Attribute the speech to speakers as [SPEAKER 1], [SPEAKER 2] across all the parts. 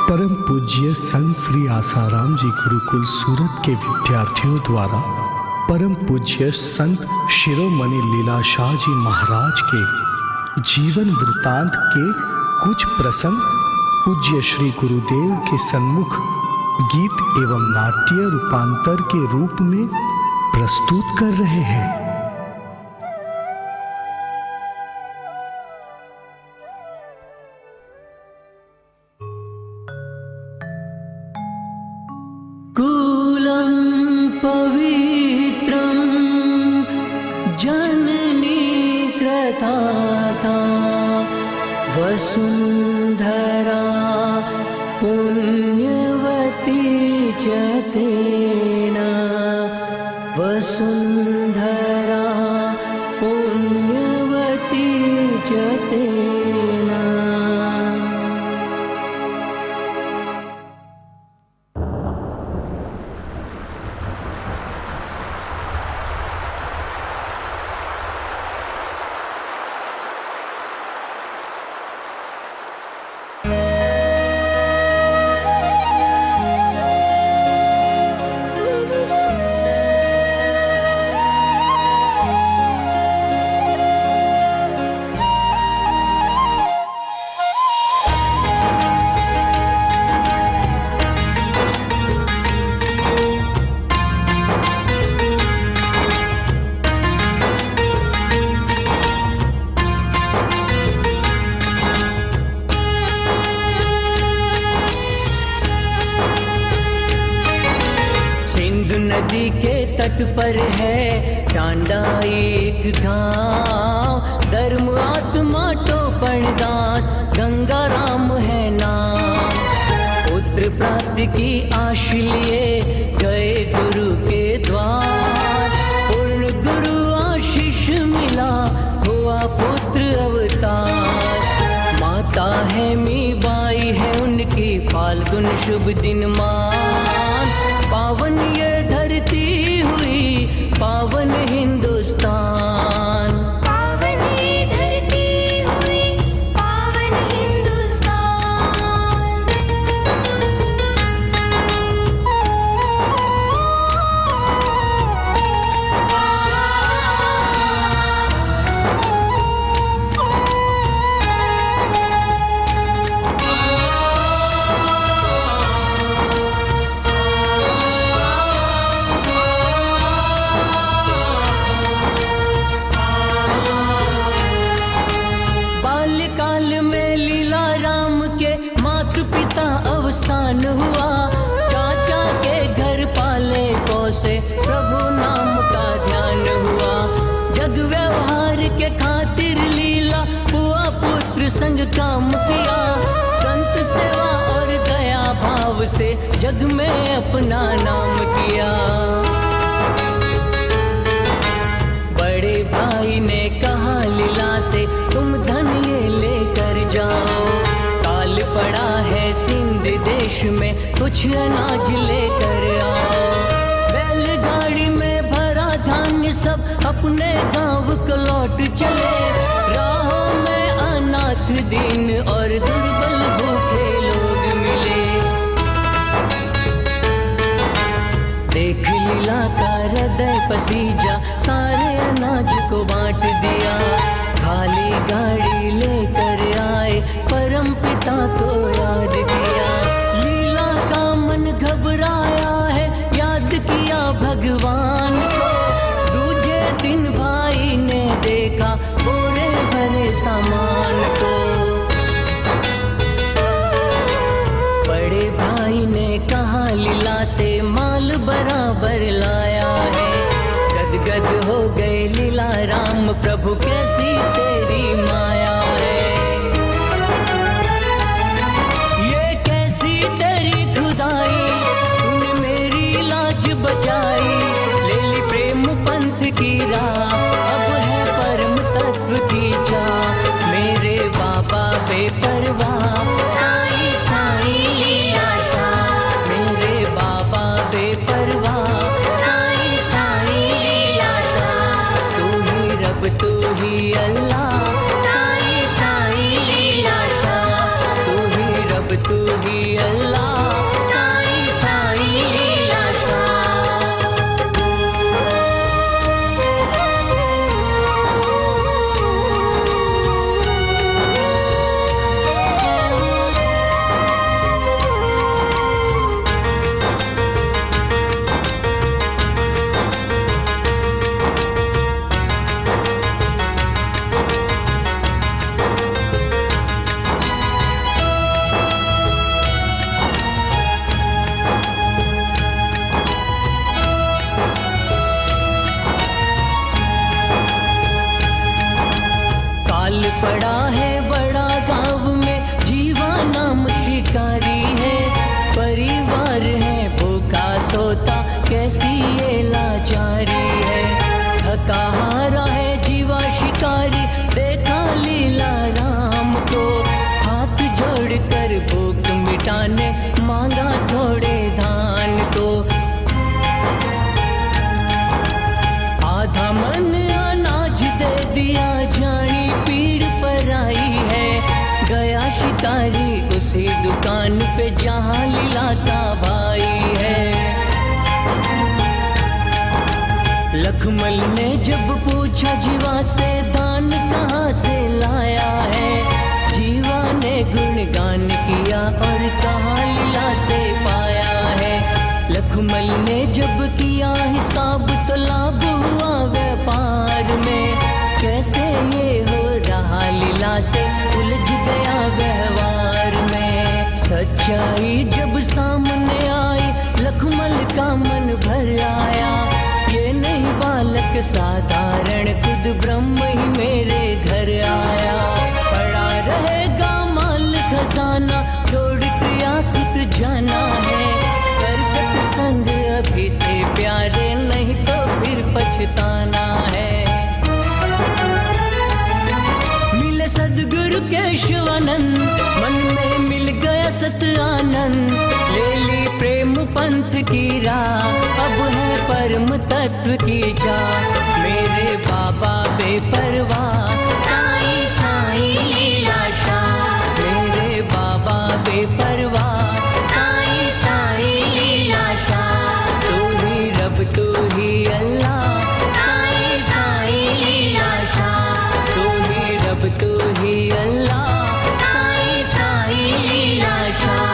[SPEAKER 1] परम पूज्य संत श्री आसाराम जी गुरुकुल सूरत के विद्यार्थियों द्वारा परम पूज्य संत शिरोमणि लीलाशाह जी महाराज के जीवन वृतांत के कुछ प्रसंग पूज्य श्री गुरुदेव के सन्मुख गीत एवं नाट्य रूपांतर के रूप में प्रस्तुत कर रहे हैं।
[SPEAKER 2] कूलं पवित्रं जननी कृताता वसुंधरा पुण्यवती च तेना वसुंधरा पुण्यवती च तेना। नदी के तट पर है टांडा एक गाँव, धर्म आत्मा टोपणदास गंगा राम है नाम। पुत्र प्राप्ति की आश लिए गए गुरु के द्वार, पूर्ण गुरु आशीष मिला हुआ पुत्र अवतार। माता है मीबाई है उनकी फाल्गुन शुभ दिन मान, पावन ये धरती हुई पावन हिंदुस्तान।
[SPEAKER 3] पावन ये धरती हुई पावन हिंदुस्तान।
[SPEAKER 2] अवसान हुआ चाचा के घर पाले पोसे प्रभु नाम का ध्यान हुआ। जग व्यवहार के खातिर लीला हुआ पुत्र संग काम किया, संत सेवा और दया भाव से जग में अपना नाम किया। बड़े भाई ने कहा लीला से तुम धन ये लेकर जाओ, काल पड़ा है सिंध देश में कुछ अनाज लेकर आओ। बैलगाड़ी में भरा धान्य सब अपने गांव को लौट चले, राहों में अनाथ दीन और दुर्बल भूखे लोग मिले। देख लीला का हृदय पसीजा, सारे अनाज को बांट दिया। खाली गाड़ी लेकर आए परम पिता को याद किया। लीला का मन घबराया है याद किया भगवान को, दूजे दिन भाई ने देखा बोरे भरे सामान को। बड़े भाई ने कहा लीला से माल बराबर लाया है, गदगद हो गए लीला राम प्रभु कैसी तेरी माया है। ये कैसी तेरी खुदाई तूने मेरी लाज बचाई, ले ली प्रेम पंथ की राह अब है परम तत्व की चाह। मेरे बाबा बेपरवाह साईं साईं लीलाशाह, मेरे बाबा बेपरवाह साईं साईं लीलाशाह। तू ही रब तू ही अल्लाह साईं साईं लीलाशाह, तू ही रब तू ही अल्लाह। बेटा ने मांगा थोड़े धान को। आधा मन अनाज दे दिया, जानी पीड़ पर आई है। गया शिकारी उसी दुकान पे जहाँ लीला का भाई है। लखमल ने जब पूछा जीवा से दान कहाँ से लाया है, जीवा ने गुणगान किया और कहा लीला से पाया है। लखमल ने जब किया हिसाब तो लाभ हुआ व्यापार में, कैसे ये हो रहा लीला से उलझ गया व्यवहार में। सच्चाई जब सामने आई लखमल का मन भर आया, ये नहीं बालक साधारण खुद ब्रह्म ही मेरे घर आया। पड़ा रहेगा माल खजाना, छोड़ क्रिया सुत जाना है। कर सत्संग अभी से प्यारे, नहीं तो फिर पछताना है। मिले सद्गुरु केशवानंद, मन में मिल गया सत आनंद। ले ली प्रेम पंथ की राह, अब है परम तत्व की चाह। मेरे बाबा बेपरवाह, साईं साईं लीला शाह। मेरे बाबा बेपरवाह, साईं साईं लीला शाह। तू ही रब तू ही अल्लाह, साईं साईं लीला शाह। तू ही रब तू ही अल्लाह, साईं साईं लीला शाह।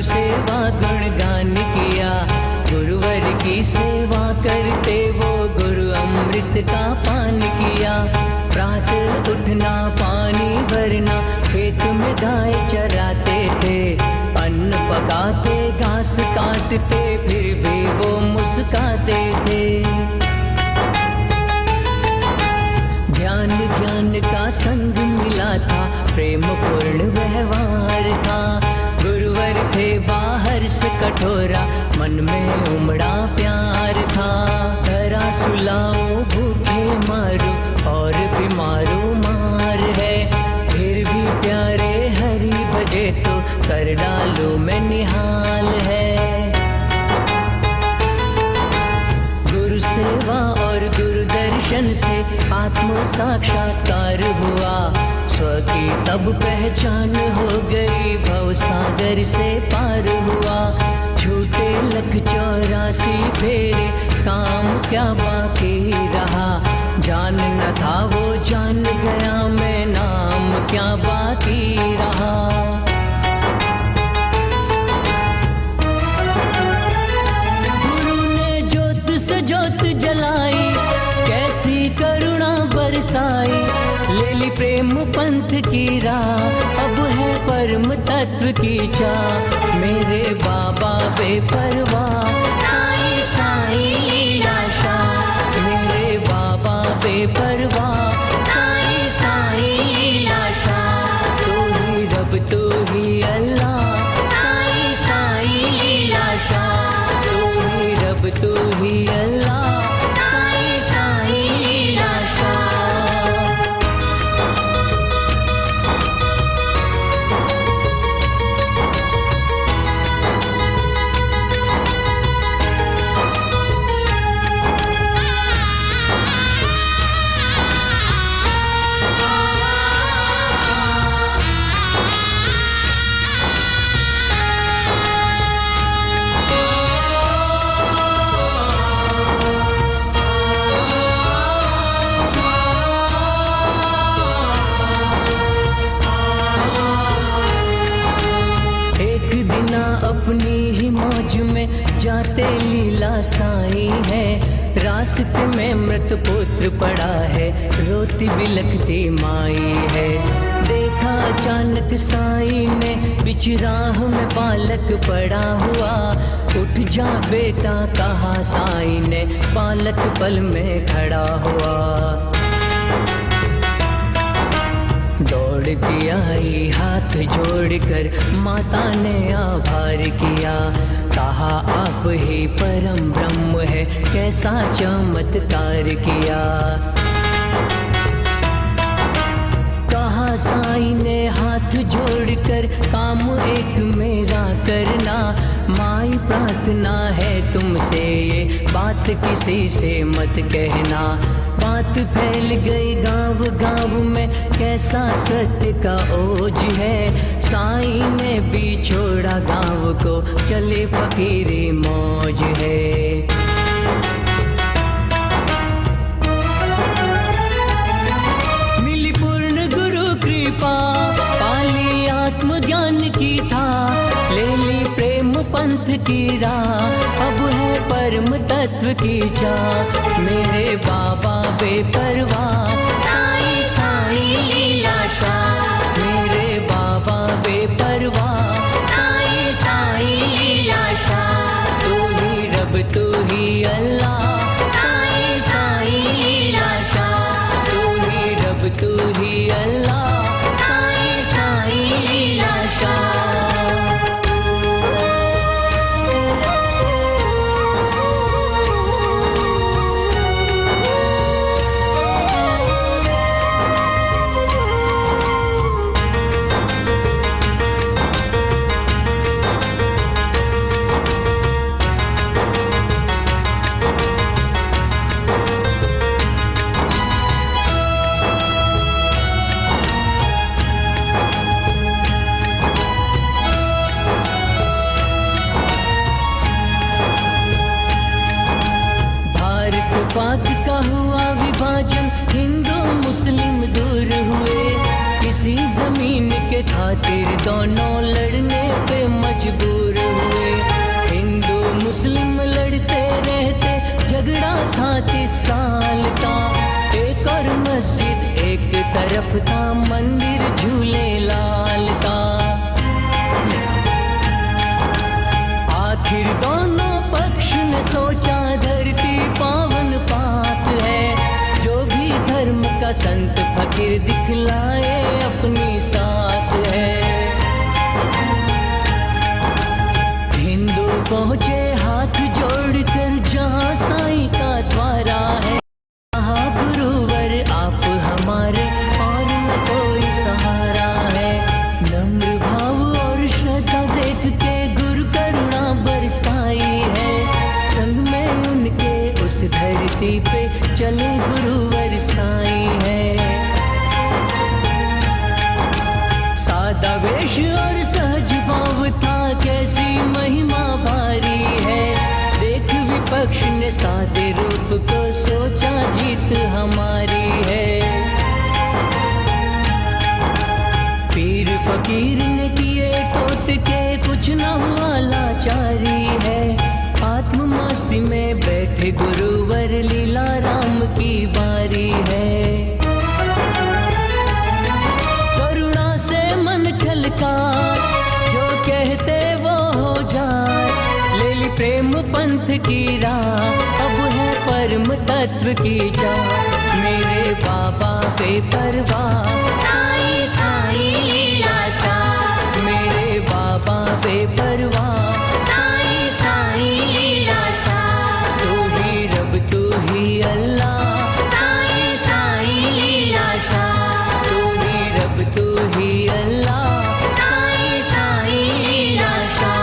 [SPEAKER 2] सेवा गुणगान किया, गुरुवर की सेवा करते वो गुरु अमृत का पान किया। प्रातः उठना पानी भरना, खेत में गाय चराते थे। अन्न पकाते घास काटते, फिर भी वो मुस्काते थे। ज्ञान ज्ञान का संग मिला था, प्रेम पूर्ण व्यवहार था। गुरुवर थे बाहर से कठोरा, मन में उमड़ा प्यार था। डरा सुलाओ भूखे मारो और बीमारो मार है, फिर भी प्यारे हरि भजे तो कर डालो मैं निहाल है। गुरु सेवा और गुरु दर्शन से आत्म साक्षात्कार हुआ। स्व की तब पहचान हो गई, भव सागर से पार हुआ। छूटे 184 फेरे, काम क्या बाकी रहा। जान न था वो जान गया मैं, नाम क्या बाकी रहा। गुरु ने ज्योत से ज्योत जलाई, कैसी करुणा बरसाई। ले ली प्रेम पंथ की राह, अब है परम तत्व की चाह। मेरे बाबा बेपरवाह, साईं साईं लीला शाह। मेरे बाबा बेपरवाह, साईं साईं लीला शाह। तू ही रब तू ही अल्लाह, साईं साईं लीला शाह। तू ही रब तू ही अल्लाह, साईं साईं लीला शाह। अपनी ही मौज में जाते लीला साईं है। रास्ते में मृत पुत्र पड़ा है, रोती बिलखती माई है। देखा अचानक साईं ने बीच राह में बालक पड़ा हुआ। उठ जा बेटा कहा साईं ने, बालक पल में खड़ा हुआ। दौड़ती आई हाथ जोड़कर माता ने आभार किया। कहा आप ही परम ब्रह्म है, कैसा चमत्कार किया। कहा साईं ने हाथ जोड़कर, काम एक मेरा करना। माई प्रार्थना है तुमसे, ये बात किसी से मत कहना। बात फैल गई गांव गांव में, कैसा सत्य का ओज है। साईं ने भी छोड़ा गांव को, चले फकीरी मौज है। मिली पूर्ण गुरु कृपा, पाली आत्मज्ञान की था। ले ली प्रेम पंथ की राह, अब है परम तत्व की चाह। मेरे बाबा बेपरवाह, साईं साईं लीला शाह। मेरे बाबा बेपरवाह, साईं साईं लीला शाह। तू ही रब तू ही अल्लाह, साईं साईं लीला शाह। तू ही रब तू ही अल्लाह, साईं साईं लीला शाह। पाक का हुआ विभाजन, हिंदू मुस्लिम दूर हुए। किसी जमीन के खातिर दोनों लड़ने पे मजबूर हुए। हिंदू मुस्लिम लड़ते रहते, झगड़ा था 30 साल का। एक और मस्जिद एक तरफ था, मंदिर झूले लाल का। आखिर दोनों पक्ष ने सोचा, धरती पावन पाक है। जो भी धर्म का संत फकीर दिखलाए अपनी साथ है। हिंदू पहुँचे हाथ जोड़कर, जहाँ साईं का द्वारा है। कहा गुरुवर आप हमारे, और न कोई सहारा है। नम्र भाव और श्रद्धा देख के गुरु करुणा बरसाई है। संग में उनके उस धरती पे चले गुरुवर साईं है। सादा वेश और सहज भाव था, कैसी महिमा भारी है। देख विपक्ष ने सादे रूप को, सोचा जीत हमारी है। पीर फकीर ने किए टोटके, कुछ न हुआ लाचारी है। आत्म मस्ती में बैठे गुरुवर, लीला राम की बारी है। करुणा से मन छलका, जो कहते वो हो जाए। ले ली प्रेम पंथ की राह, अब है परम तत्व की चाह। मेरे बाबा बेपरवाह, साईं साईं लीला शाह। मेरे बाबा बेपरवाह, साईं साईं लीला शाह। तू ही रब तू ही अल्लाह, साईं साईं लीला शाह। तू ही रब तू ही अल्लाह, साईं साईं लीला शाह।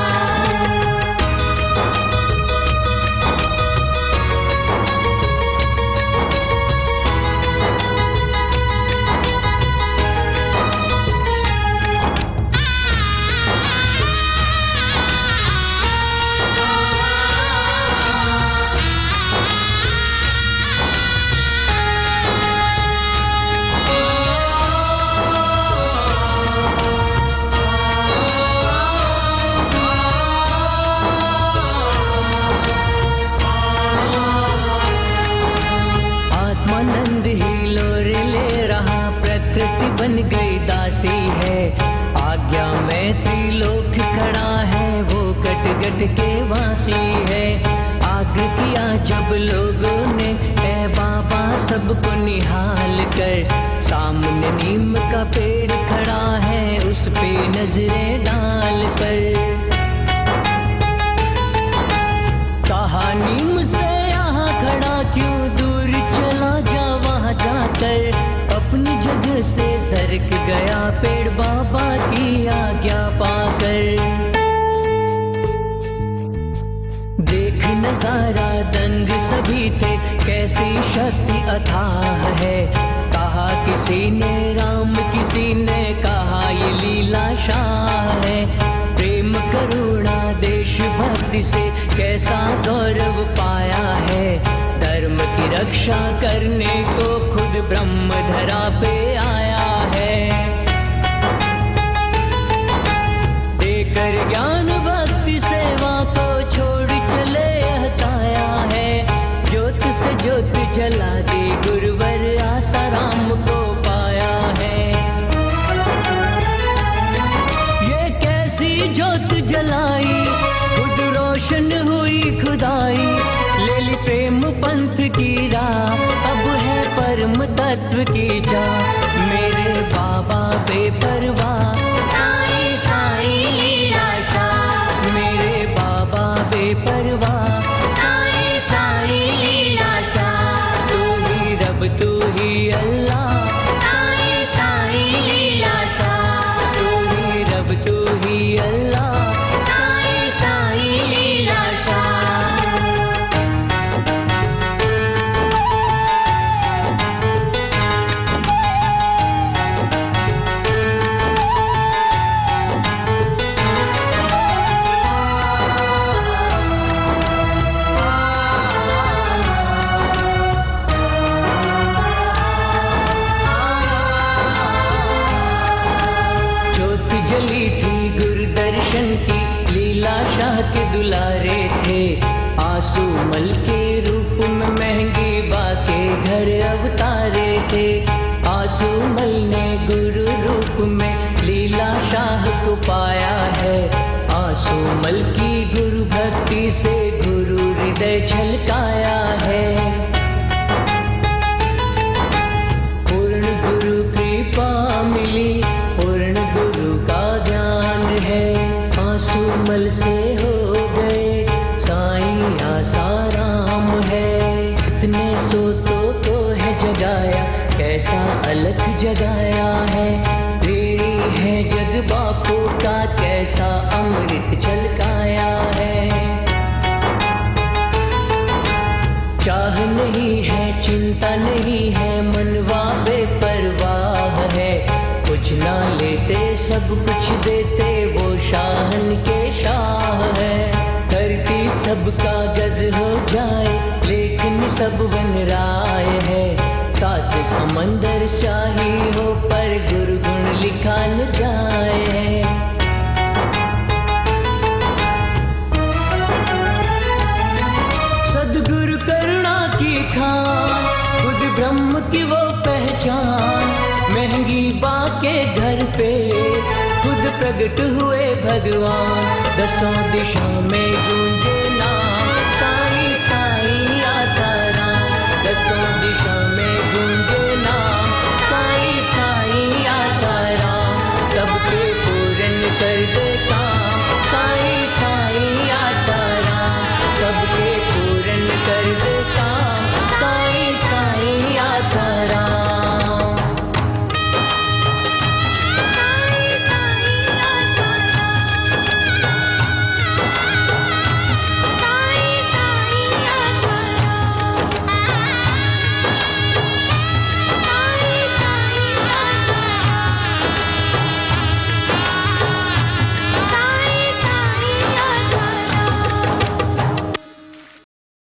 [SPEAKER 2] बन गई दास दासी है। आज्ञा में त्रिलोक खड़ा है, वो कट कट के वासी है। आग्रह किया जब लोगों ने, ऐ बाबा सबको निहाल कर। सामने नीम का पेड़ खड़ा है, उस पे नजरें डाल कर। कहा नीम से यहाँ खड़ा क्यों, दूर चला जा वहाँ जाकर। अपनी जगह से सरक गया पेड़ बाबा की आज्ञा पाकर। देख नजारा दंग सभी थे, कैसी शक्ति अथाह है। कहा किसी ने राम, किसी ने कहा ये लीला शाह है। प्रेम करुणा देशभक्ति से कैसा गौरव पाया है। धर्म की रक्षा करने को खुद ब्रह्म धरा पे आया है। देकर ज्ञान भक्ति सेवा को छोड़ चले यह काया है। ज्योत से ज्योत जला दे गुरुवर, आसाराम को पाया है। ये कैसी ज्योत जलाई, खुद रोशन हुई खुदाई। ले ली प्रेम पंथ की राह, अब है परम तत्व की जा। मेरे बाबा बेपरवाह,
[SPEAKER 3] साई साई लीला शाह।
[SPEAKER 2] मेरे बाबा बेपरवाह,
[SPEAKER 3] साई साई लीला शाह।
[SPEAKER 2] तू ही रब तू ही अल्लाह।
[SPEAKER 3] साई साई लीला शाह।
[SPEAKER 2] तू ही रब तू ही अल्लाह।
[SPEAKER 3] साई साई लीला शाह। जली थी गुरुदर्शन की, लीला शाह के दुलारे थे। आंसू मल के रूप में महंगी बा के घर अवतारे थे। आंसू मल ने गुरु रूप में लीला शाह को पाया है। आंसू मल की गुरु भक्ति से गुरु हृदय छलकाया है। पूर्ण गुरु कृपा मिली, पूर्ण गुरु का ज्ञान है। आंसू मल से हो गए साईं आसाराम है। इतने सोतों को है जगाया, कैसा अलख जगाया है। तेरी है जग बापू का, कैसा अमृत छलकाया है। चाह नहीं है चिंता नहीं है, मनवा बेपरवाह है। कुछ ना लेते सब कुछ देते, वो शाहन के शाह है। धरती सबका गज हो जाए, लेकिन सब बन राय है। सात समंदर शाही हो, पर गुरु गुण लिखा न जाए। सदगुरु करुणा की खान, खुद ब्रह्म की वो पहचान। महंगी बा के घर पे खुद प्रकट हुए भगवान। दसों दिशा में गूंजे